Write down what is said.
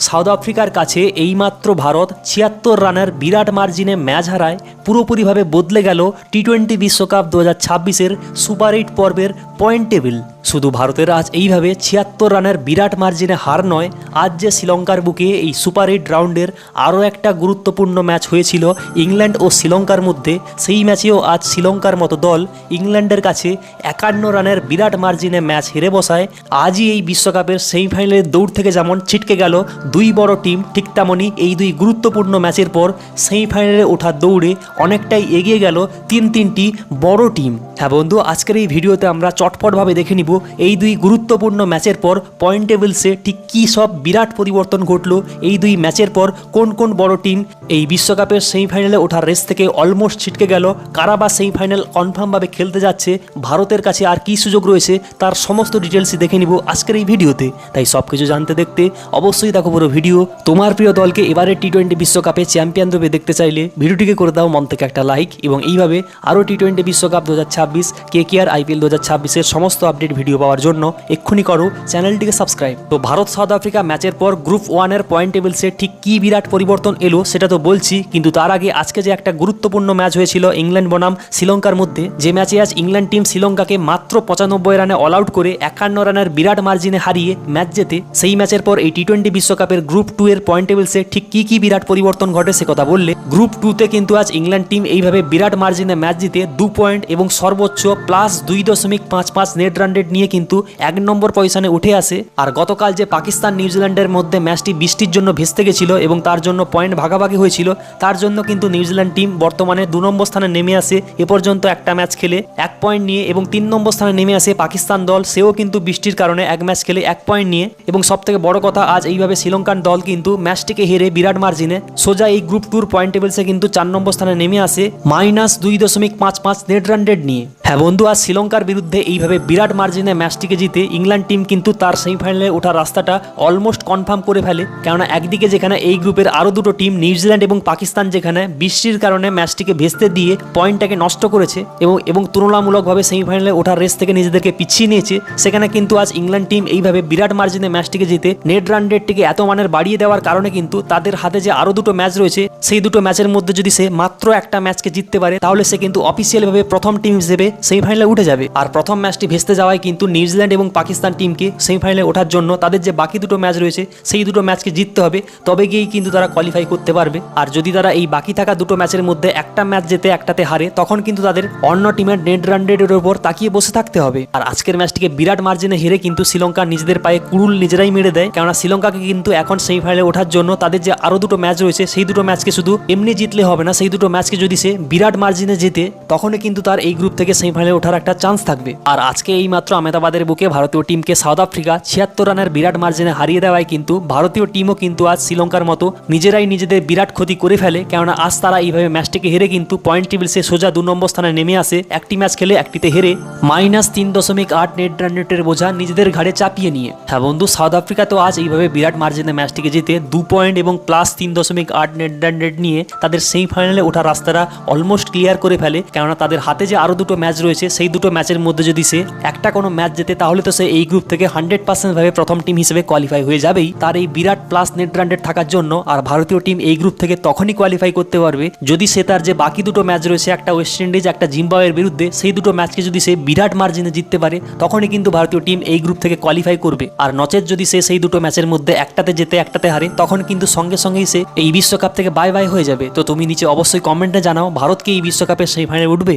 South আফ্রিকার কাছে এইমাত্র ভারত ৭৬ রানের বিরাট মার্জিনে ম্যাচ হারায় পুরোপুরিভাবে বদলে গেল টি-20 বিশ্বকাপ ২০২৬-এর সুপার ৮ পর্বের পয়েন্ট টেবিল। শুধু ভারতের আজ এইভাবে ৭৬ রানের বিরাট মার্জিনে হার নয়, আজ যে শ্রীলঙ্কার বুকে এই সুপার ৮ রাউন্ডের আরও একটা গুরুত্বপূর্ণ ম্যাচ হয়েছিল ইংল্যান্ড ও শ্রীলঙ্কার মধ্যে, সেই ম্যাচেও আজ শ্রীলঙ্কার মতো দল ইংল্যান্ডের কাছে ৫১ রানের বিরাট মার্জিনে ম্যাচ হেরে বসায়। আজই এই বিশ্বকাপের সেমিফাইনালের দৌড় থেকে যেমন ছিটকে গেল দুই বড় টিম, ঠিক তেমনই এই দুই গুরুত্বপূর্ণ ম্যাচের পর সেমিফাইনালে ওঠার দৌড়ে অনেকটাই এগিয়ে গেল তিনটি বড় টিম। হ্যাঁ বন্ধু, আজকের এই ভিডিওতে আমরা চটপটভাবে দেখে নিব এই দুই গুরুত্বপূর্ণ ম্যাচের পর পয়েন্ট টেবিলসে ঠিক কী সব বিরাট পরিবর্তন ঘটলো, এই দুই ম্যাচের পর কোন কোন বড় টিম এই বিশ্বকাপের সেমিফাইনালে ওঠার রেস থেকে অলমোস্ট ছিটকে গেল, কারা বা সেমিফাইনাল কনফার্মভাবে খেলতে যাচ্ছে, ভারতের কাছে আর কী সুযোগ রয়েছে, তার সমস্ত ডিটেলসই দেখে নিব আজকের এই ভিডিওতে। তাই সব কিছু জানতে দেখতে অবশ্যই দেখো পুরো ভিডিও। তোমার প্রিয় দলকে এবারে টি-20 বিশ্বকাপে চ্যাম্পিয়ন রূপে দেখতে চাইলে ভিডিওটিকে করে দাও মন থেকে একটা লাইক, এবং এইভাবে আরও টি-20 বিশ্বকাপ ২০২৬, KKR IPL ২০২৬-এর সমস্ত আপডেট ভিডিও পাওয়ার জন্য এক্ষুনি করো চ্যানেলটিকে সাবস্ক্রাইব। তো ভারত সাউথ আফ্রিকা ম্যাচের পর গ্রুপ 1-এর পয়েন্ট টেবিলসে ঠিক কী বিরাট পরিবর্তন এলো সেটা তো বলছি, কিন্তু তার আগে আজকে যে একটা গুরুত্বপূর্ণ ম্যাচ হয়েছিল ইংল্যান্ড বনাম শ্রীলঙ্কার মধ্যে, যে ম্যাচে আজ ইংল্যান্ড টিম শ্রীলঙ্কাকে মাত্র ৯৫ রানে অল আউট করে ৫১ রানের বিরাট মার্জিনে হারিয়ে ম্যাচ জেতে, সেই ম্যাচের পর এই টি-20 বিশ্বকাপের গ্রুপ 2-এর পয়েন্ট টেবিলসে ঠিক কী বিরাট পরিবর্তন ঘটে সে কথা বললে, গ্রুপ 2-তে কিন্তু আজ ইংল্যান্ড টিম এইভাবে বিরাট মার্জিনে ম্যাচ জিতে 2 পয়েন্ট এবং সর্বোচ্চ +2.55 নেট রান রেট নিয়ে কিন্তু ১ নম্বর পজিশনে উঠে আসে। আর গতকাল যে পাকিস্তান নিউজিল্যান্ডের মধ্যে ম্যাচটি বৃষ্টির জন্য ভেস্তে গেছিল এবং তার জন্য পয়েন্ট ভাগাভাগি হয়েছিল, তার জন্য কিন্তু নিউজিল্যান্ড টিম বর্তমানে 2 নম্বর স্থানে নেমে আসে এ পর্যন্ত একটা ম্যাচ খেলে 1 পয়েন্ট নিয়ে, এবং 3 নম্বর স্থানে নেমে আসে পাকিস্তান দল, সেও কিন্তু বৃষ্টির কারণে 1 ম্যাচ খেলে 1 পয়েন্ট নিয়ে। এবং সবথেকে বড় কথা, আজ এইভাবে শ্রীলঙ্কান দল কিন্তু ম্যাচটিকে হেরে বিরাট মার্জিনে সোজা এই গ্রুপ 2-র পয়েন্ট টেবিলসে কিন্তু 4 নম্বর স্থানে নেমে আসে -2.55 নেট রান রেট নিয়ে। হ্যাঁ বন্ধু, আজ শ্রীলঙ্কার বিরুদ্ধে এইভাবে বিরাট মার্জিনে ম্যাচটিকে জিতে ইংল্যান্ড টিম কিন্তু তার সেমিফাইনালে ওঠার রাস্তাটা অলমোস্ট কনফার্ম করে ফেলে। কেননা একদিকে যেখানে এই গ্রুপের আরও দুটো টিম নিউজিল্যান্ড এবং পাকিস্তান যেখানে বৃষ্টির কারণে ম্যাচটিকে ভেস্তে দিয়ে পয়েন্টটাকে নষ্ট করেছে এবং তুলনামূলকভাবে সেমিফাইনালে ওঠার রেস থেকে নিজেদেরকে পিছিয়ে নিয়েছে, সেখানে কিন্তু আজ ইংল্যান্ড টিম এইভাবে বিরাট মার্জিনে ম্যাচটিকে জিতে নেট রান রেটটিকে এত মানের বাড়িয়ে দেওয়ার কারণে কিন্তু তাদের হাতে যে আরও দুটো ম্যাচ রয়েছে, সেই দুটো ম্যাচের মধ্যে যদি সে মাত্র একটা ম্যাচকে জিততে পারে, তাহলে সে কিন্তু অফিসিয়ালভাবে প্রথম টিম হিসেবে সেমিফাইনালে উঠে যাবে। আর প্রথম ম্যাচটি ভেস্তে যাওয়ায় কিন্তু নিউজিল্যান্ড এবং পাকিস্তান টিমকে সেমিফাইনালে ওঠার জন্য তাদের যে বাকি দুটো ম্যাচ রয়েছে সেই দুটো ম্যাচকে জিততে হবে, তবে গিয়েই কিন্তু তারা কোয়ালিফাই করতে পারবে। আর যদি তারা এই বাকি থাকা দুটো ম্যাচের মধ্যে একটা ম্যাচ জেতে একটাতে হারে, তখন কিন্তু তাদের অন্য টিমের নেট রান রেটের উপর তাকিয়ে বসে থাকতে হবে। আর আজকের ম্যাচটিকে বিরাট মার্জিনে হেরে কিন্তু শ্রীলঙ্কা নিজেদের পায়ে কুড়ুল নিজেরাই মেরে দেয়, কেননা শ্রীলঙ্কাকে কিন্তু এখন সেমিফাইনালে ওঠার জন্য তাদের যে আরও দুটো ম্যাচ রয়েছে সেই দুটো ম্যাচকে শুধু এমনি জিতলে হবে না, সেই দুটো ম্যাচকে যদি সে বিরাট মার্জিনে জেতে, তখনই কিন্তু তার এই গ্রুপ থেকে সেমিফাইনালে ওঠার একটা চান্স থাকবে। আর আজকে এই মাত্র আহমেদাবাদের বুকে ভারতীয় টিমকে সাউথ আফ্রিকা ৭৬ রানের বিরাট মার্জিনে হারিয়ে দেওয়ায় কিন্তু ভারতীয় টিমও কিন্তু আজ শ্রীলঙ্কার মতো নিজেরাই নিজেদের বিরাট ক্ষতি করে ফেলে, কেননা আজ তারা এইভাবে ম্যাচটিকে হেরে কিন্তু পয়েন্ট টেবিলসে সোজা 2 নম্বর স্থানে নেমে আসে। একটি ম্যাচ খেলে একটিতে হেরে -3.8 নেট রান রেটের বোঝা নিজেদের ঘাড়ে চাপিয়ে নিয়ে। হ্যাঁ বন্ধু, সাউথ আফ্রিকা তো আজ এইভাবে বিরাট মার্জিনে ম্যাচটিকে জিতে 2 পয়েন্ট এবং +3.8 নেট রান রেট নিয়ে তাদের সেমিফাইনালে ওঠার রাস্তাটা অলমোস্ট ক্লিয়ার করে ফেলে, কেননা তাদের হাতে যে আরও দুটো ম্যাচ রয়েছে সেই দুটো ম্যাচের মধ্যে যদি সে একটা কোনো ম্যাচ জেতে, তাহলে তো সে এই গ্রুপ থেকে 100% ভাবে প্রথম টিম হিসেবে কোয়ালিফাই হয়ে যাবেই তার এই বিরাট প্লাস নেট রান রেট থাকার জন্য। আর ভারতীয় টিম এই গ্রুপ থেকে তখনই কোয়ালিফাই করতে পারবে যদি সে তার যে বাকি দুটো ম্যাচ রয়েছে, একটা ওয়েস্ট ইন্ডিজ একটা জিম্বাবুয়ের বিরুদ্ধে, সেই দুটো ম্যাচকে যদি সে বিরাট মার্জিনে জিততে পারে, তখনই কিন্তু ভারতীয় টিম এই গ্রুপ থেকে কোয়ালিফাই করবে। আর নচেত যদি সে সেই দুটো ম্যাচের মধ্যে একটাতে জেতে একটাতে হারে, তখন কিন্তু সঙ্গে সঙ্গেই সে এই বিশ্বকাপ থেকে বাই বাই হয়ে যাবে। তো তুমি নিচে অবশ্যই কমেন্টে জানাও, ভারত কি এই বিশ্বকাপের সেমিফাইনালে উঠবে?